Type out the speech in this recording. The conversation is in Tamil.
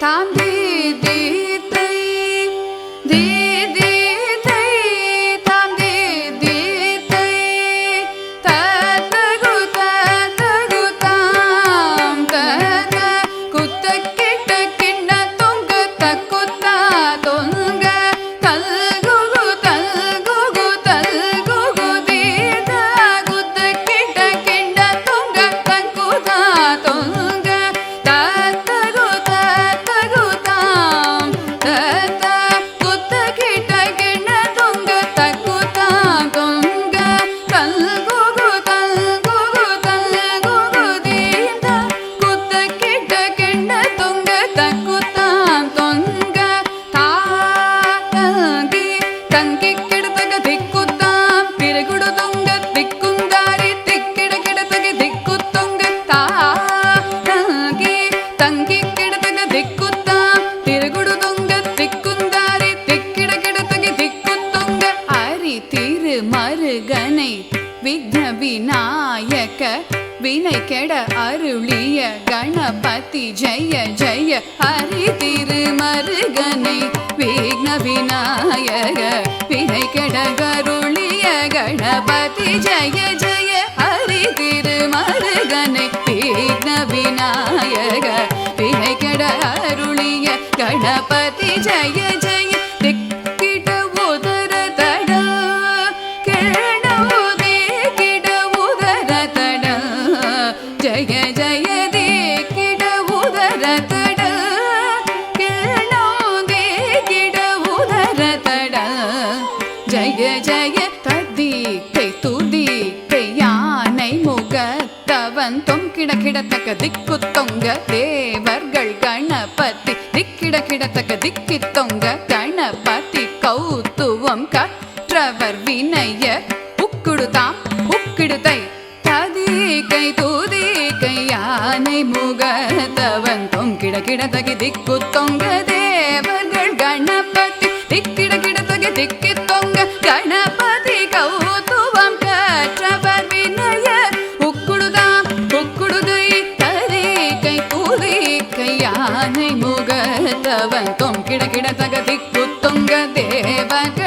தாம் தி தி தை தி தி தை தாம் தி தி தை தகு தகு தாம் தத குத்த கிட்ட கிண்ண தொங்க தக்குத்தா தொங்க தல்குகு தல்குகு தல்குகு தீத குத்த கிட்ட கிண்ண தொங்க தக்குத்தா தொங்க தத்தகு தத்தகு தாம் தத்த குத்த கிட்ட கிண்ண தொங்க தக்குத்தா தொங்க தல்குகு தல்குகு தல்குகு தீத குத்த கிட்ட கிண்ண தொங்க தக்குத்தா தொங்க தாங்கி தங்கி கிடத்தக திக்குத்தாம் திரகுடு தொங்க திக்குந்தாரி திக்கிட கிடத்தக திக்குத்தொங்க தாங்கி தங்கி கிடத்தக திக்குத்தாம் திரகுடு தொங்க திக்குந்தாரி திக்கிட கிடத்தக திக்குத்தொங்க அரி திரு மருகனை விக்ன விநாயக வினை கெட அருளிய கணபதி ஜெய ஜெய ஹரி திரு மருகனை விக்ன விநாயக வினை கெட அருளிய கணபதி ஜெய ஜெய ஹரி திரு மருகனை விக்ன விநாயக வினை கெட அருளிய கணபதி ஜெய ஜெய திக்கிட உதர தட கேணோதே கிட உதர தட ஜய ஜய திக்கிட உதர தட கேணோதே கிட உதர தட ஜய ஜய ததிக்கை துதிக்கை யானை முகத்தவன் தொங்கிட கிடத்தக்க திக்கு தொங்க தேவர்கள் கணபதி திக்கிட கிடத்தக்க திக்கி தொங்க கணபதி கௌத்துவம் கற்றவர் வினய உக்குடுதாம் உக்கிடுதை ததிக்கை துதிக்கை யானை முகத்தவன் தொங்கிட கிடத்தகி திக்கு தொங்க தேவர்கள் கணபதி திக்கிட கிடத்தகி திக்கி தொங்க கணபதி கௌத்துவம் கற்றவர் வினய உக்குடுதாம் உக்குடுதை ததிக்கை துதிக்கை யானை முகத்தவன் தொங்கிட கிடத்தக திக்கு தொங்க தேவர்கள்